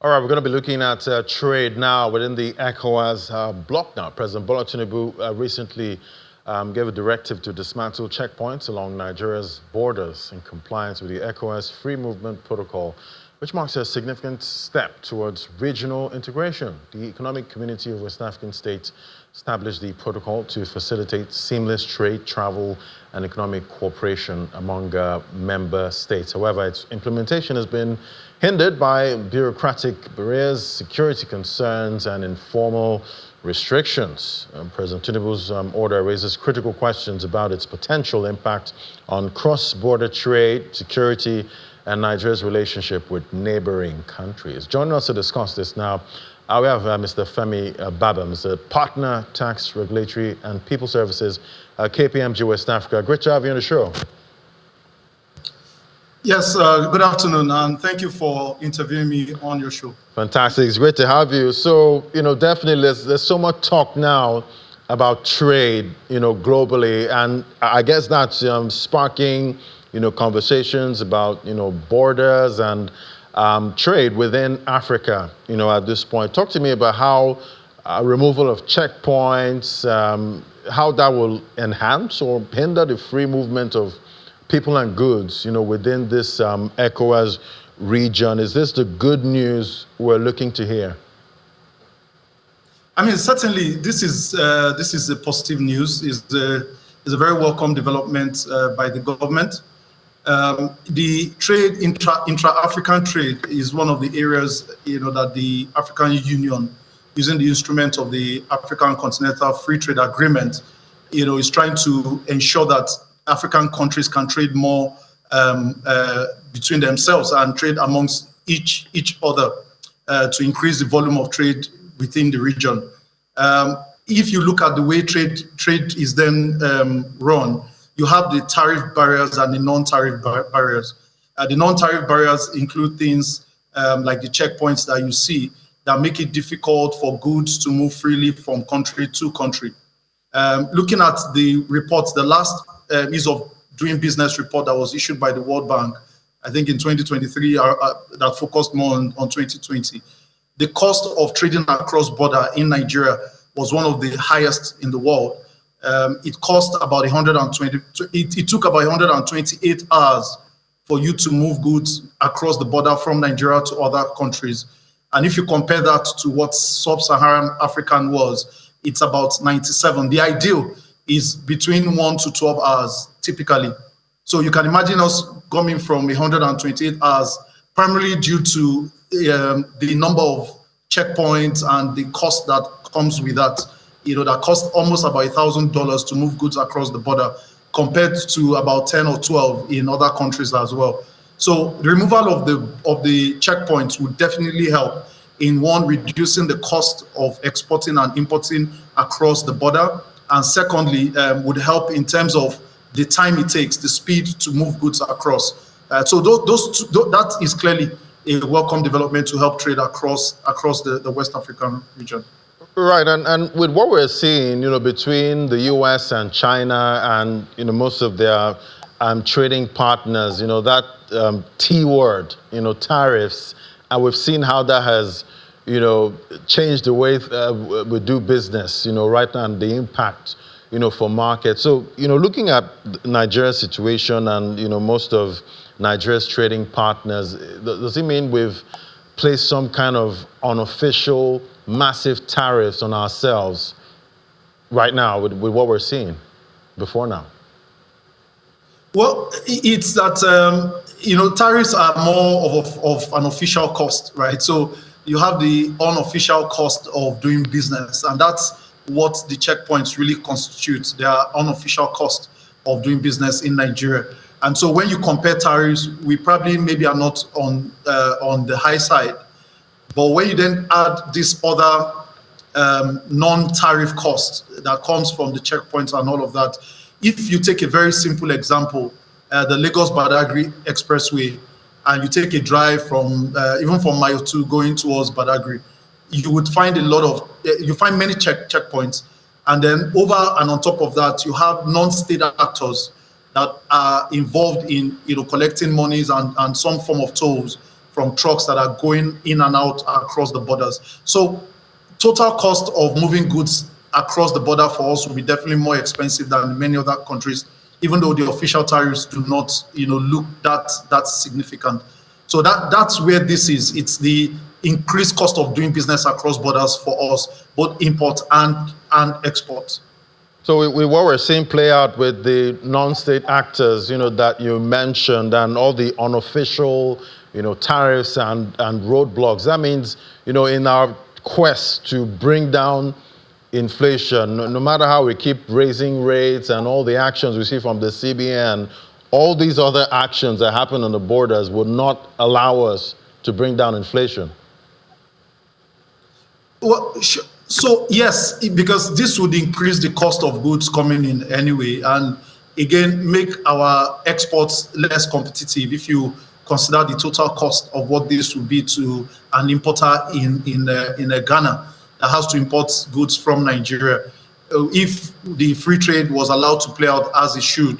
All right, we're going to be looking at trade now within the ECOWAS bloc now. President Bola Tinubu recently gave a directive to dismantle checkpoints along Nigeria's borders in compliance with the ECOWAS Free Movement Protocol, which marks a significant step towards regional integration. The Economic Community of West African States established the protocol to facilitate seamless trade, travel, and economic cooperation among member states. However, its implementation has been hindered by bureaucratic barriers, security concerns, and informal restrictions. President Tinubu's order raises critical questions about its potential impact on cross-border trade, security, and Nigeria's relationship with neighboring countries. Joining us to discuss this now, we have Mr. Femi Babams, a partner, tax, regulatory, and people services, KPMG West Africa. Great to have you on the show. Yes, good afternoon, and thank you for interviewing me on your show. Fantastic. It's great to have you. So, definitely there's so much talk now about trade, globally, and I guess that's sparking, conversations about, borders and trade within Africa, at this point. Talk to me about how removal of checkpoints, how that will enhance or hinder the free movement of people and goods, within this ECOWAS region. Is this the good news we're looking to hear? I mean, certainly this is a positive news. Is a very welcome development by the government. The trade, intra-African trade, is one of the areas that the African Union, using the instrument of the African Continental Free Trade Agreement, is trying to ensure that African countries can trade more between themselves and trade amongst each other to increase the volume of trade within the region. If you look at the way trade is then run, you have the tariff barriers and the non-tariff barriers. The non-tariff barriers include things like the checkpoints that you see that make it difficult for goods to move freely from country to country. Looking at the reports, the last ease of doing business report that was issued by the World Bank, I think in 2023, that focused more on 2020. The cost of trading across border in Nigeria was one of the highest in the world. It cost about it took about 128 hours for you to move goods across the border from Nigeria to other countries. And if you compare that to what sub-Saharan African was, it's about 97. The ideal is between 1 to 12 hours, typically. So you can imagine us coming from 128 hours, primarily due to the number of checkpoints and the cost that comes with that. That cost almost about $1,000 to move goods across the border, compared to about 10 or 12 in other countries as well. So the removal of the checkpoints would definitely help in, one, reducing the cost of exporting and importing across the border, and secondly, would help in terms of the time it takes, the speed to move goods across. So that is clearly a welcome development to help trade across the West African region. Right, and with what we're seeing, between the U.S. and China and, most of their trading partners, that T word, tariffs, and we've seen how that has, changed the way we do business, right now, and the impact, for markets. So, looking at Nigeria's situation and, most of Nigeria's trading partners, does it mean we've placed some kind of unofficial massive tariffs on ourselves right now with what we're seeing before now? Well, it's that, tariffs are more of an official cost, right? So you have the unofficial cost of doing business, and that's what the checkpoints really constitute. They are unofficial cost of doing business in Nigeria. And so when you compare tariffs, we probably maybe are not on the high side. But when you then add this other non-tariff cost that comes from the checkpoints and all of that, if you take a very simple example, the Lagos-Badagry Expressway, and you take a drive from even from Mile 2 going towards Badagry, you would find many checkpoints, and then over and on top of that, you have non-state actors that are involved in collecting monies and some form of tolls from trucks that are going in and out across the borders. So total cost of moving goods across the border for us will be definitely more expensive than many other countries, even though the official tariffs do not, look that significant. So that's where this is. It's the increased cost of doing business across borders for us, both import and export. So what we're seeing play out with the non-state actors, that you mentioned, and all the unofficial, tariffs and roadblocks. That means, in our quest to bring down inflation, no matter how we keep raising rates and all the actions we see from the CBN, all these other actions that happen on the borders would not allow us to bring down inflation. Well, so yes, because this would increase the cost of goods coming in anyway, and again make our exports less competitive. If you consider the total cost of what this would be to an importer in Ghana that has to import goods from Nigeria, if the free trade was allowed to play out as it should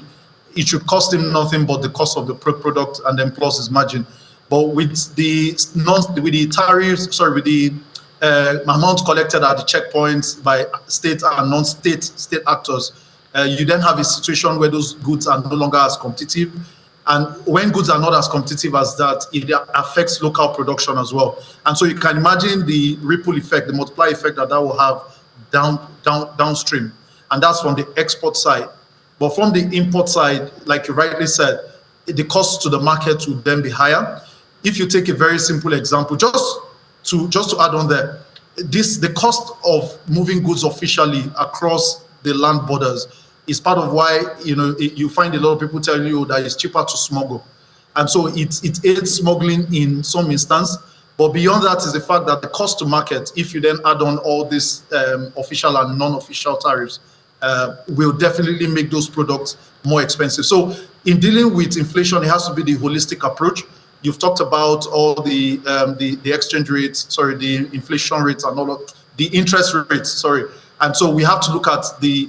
cost him nothing but the cost of the product and then plus his margin. But with the tariffs, with the amount collected at the checkpoints by state and non-state actors, you then have a situation where those goods are no longer as competitive. And when goods are not as competitive as that, it affects local production as well. And so you can imagine the ripple effect, the multiplier effect that will have downstream. And that's from the export side. But from the import side, like you rightly said, the cost to the market would then be higher. If you take a very simple example, just to add on there, the cost of moving goods officially across the land borders is part of why you find a lot of people telling you that it's cheaper to smuggle, and so it aids smuggling in some instance. But beyond that is the fact that the cost to market, if you then add on all these official and non-official tariffs, will definitely make those products more expensive. So in dealing with inflation, it has to be the holistic approach. You've talked about all the exchange rates, the inflation rates and all of the interest rates, and so we have to look at the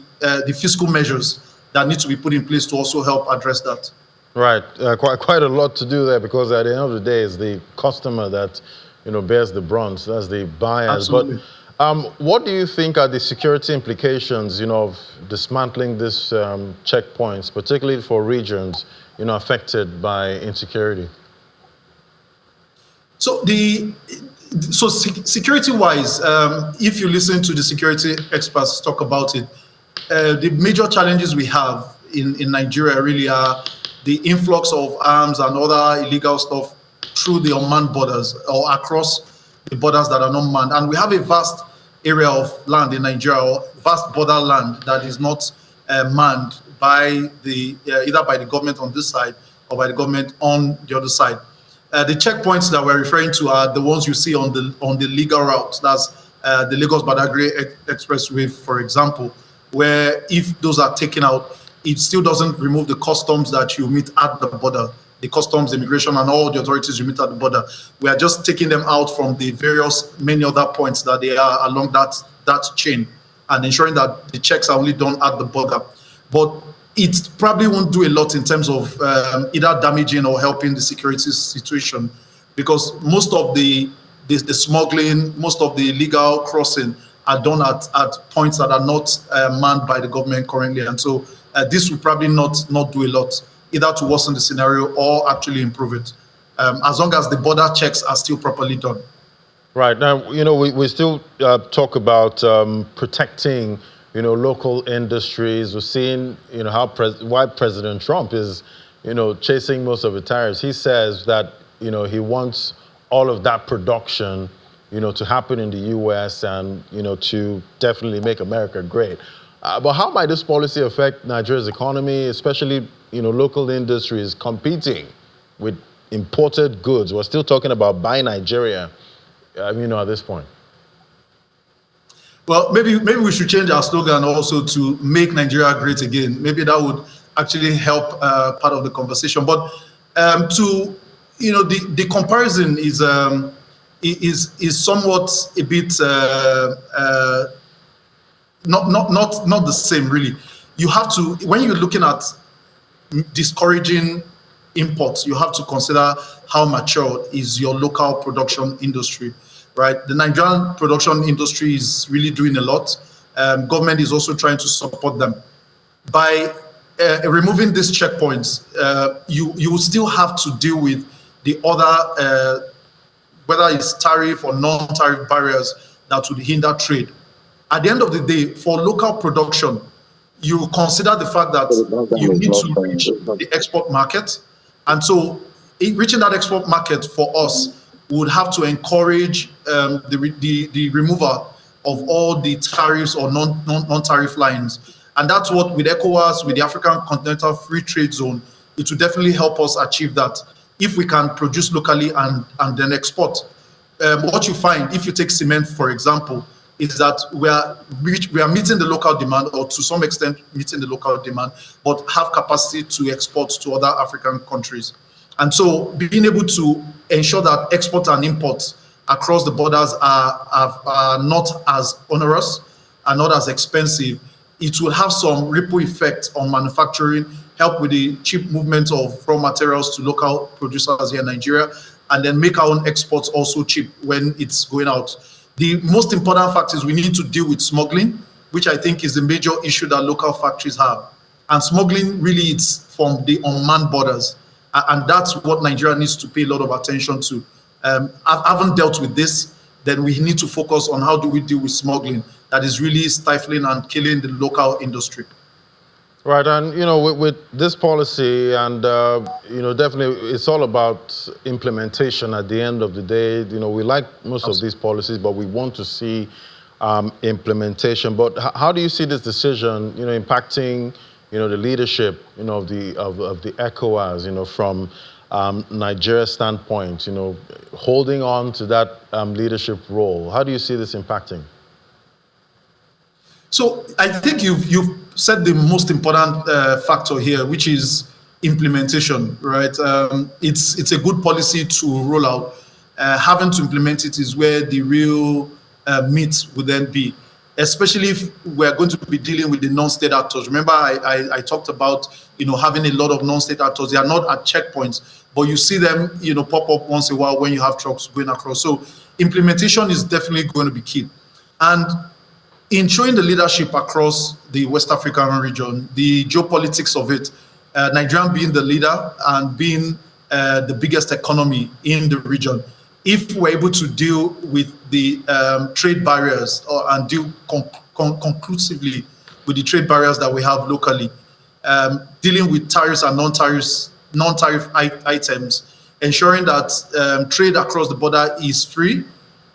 fiscal measures that need to be put in place to also help address that. Right, quite a lot to do there, because at the end of the day, it's the customer that bears the brunt. That's the buyers. Absolutely. But what do you think are the security implications, of dismantling these checkpoints, particularly for regions, affected by insecurity? So security-wise, if you listen to the security experts talk about it, the major challenges we have in Nigeria really are the influx of arms and other illegal stuff through the unmanned borders or across the borders that are not manned. And we have a vast area of land in Nigeria, or vast borderland that is not manned by either by the government on this side or by the government on the other side. The checkpoints that we're referring to are the ones you see on the legal routes. That's the Lagos-Badagry Expressway, for example, where if those are taken out, it still doesn't remove the customs that you meet at the border, the customs, immigration, and all the authorities you meet at the border. We are just taking them out from the many other points that they are along that chain, and ensuring that the checks are only done at the border. But it probably won't do a lot in terms of either damaging or helping the security situation, because most of the smuggling, most of the illegal crossing are done at points that are not manned by the government currently. And so this will probably not do a lot, either to worsen the scenario or actually improve it, as long as the border checks are still properly done. Right. Now, we still talk about protecting local industries. We're seeing, why President Trump is, chasing most of the tariffs. He says that, he wants all of that production, to happen in the U.S. and, to definitely make America great. But how might this policy affect Nigeria's economy, especially, local industries competing with imported goods? We're still talking about Buy Nigeria, at this point. Well, maybe we should change our slogan also to Make Nigeria Great Again. Maybe that would actually help part of the conversation. But the comparison is somewhat a bit not the same, really. You have to, when you're looking at discouraging imports, you have to consider how mature is your local production industry, right? The Nigerian production industry is really doing a lot. Government is also trying to support them. By removing these checkpoints, you will still have to deal with the other, whether it's tariff or non-tariff barriers that would hinder trade. At the end of the day, for local production, you consider the fact that you need to reach the export market. And so reaching that export market for us would have to encourage the removal of all the tariffs or non-tariff lines. And that's what, with ECOWAS, with the African Continental Free Trade Zone, it will definitely help us achieve that. If we can produce locally and then export. What you find, if you take cement, for example, is that we are meeting the local demand, or to some extent meeting the local demand, but have capacity to export to other African countries. And so being able to ensure that exports and imports across the borders are not as onerous and not as expensive, it will have some ripple effect on manufacturing, help with the cheap movement of raw materials to local producers here in Nigeria, and then make our own exports also cheap when it's going out. The most important fact is we need to deal with smuggling, which I think is the major issue that local factories have. And smuggling really is from the unmanned borders. And that's what Nigeria needs to pay a lot of attention to. I haven't dealt with this, then we need to focus on how do we deal with smuggling that is really stifling and killing the local industry. Right, and with this policy, and definitely it's all about implementation at the end of the day. We like most of these policies, but we want to see implementation. But how do you see this decision, impacting, the leadership, of the ECOWAS, from Nigeria's standpoint, holding on to that leadership role? How do you see this impacting? So I think you've said the most important factor here, which is implementation, right? It's a good policy to roll out. Having to implement it is where the real meat will then be, especially if we're going to be dealing with the non-state actors. Remember, I talked about having a lot of non-state actors. They are not at checkpoints, but you see them pop up once in a while when you have trucks going across. So implementation is definitely going to be key. And in showing the leadership across the West African region, the geopolitics of it, Nigeria being the leader and being the biggest economy in the region, if we're able to deal with the trade barriers and deal conclusively with the trade barriers that we have locally, dealing with tariffs and non-tariff items, ensuring that trade across the border is free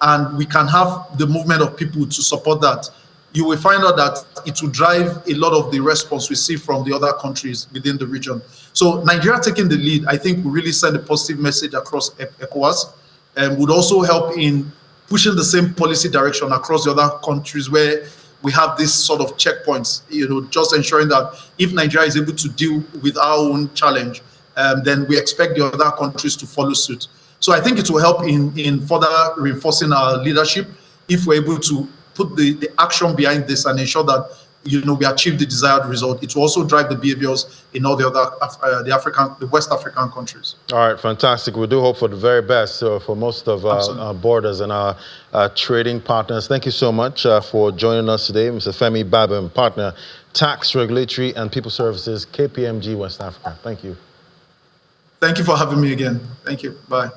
and we can have the movement of people to support that, you will find out that it will drive a lot of the response we see from the other countries within the region. So Nigeria taking the lead, I think, will really send a positive message across ECOWAS, and would also help in pushing the same policy direction across the other countries where we have this sort of checkpoints, just ensuring that if Nigeria is able to deal with our own challenge, then we expect the other countries to follow suit. So I think it will help in further reinforcing our leadership if we're able to put the action behind this and ensure that we achieve the desired result. It will also drive the behaviors in all the other the West African countries. All right, fantastic. We do hope for the very best for most of our borders and our trading partners. Thank you so much for joining us today, Mr. Femi Babim, partner, Tax, Regulatory and People Services, KPMG West Africa. Thank you. Thank you for having me again. Thank you. Bye.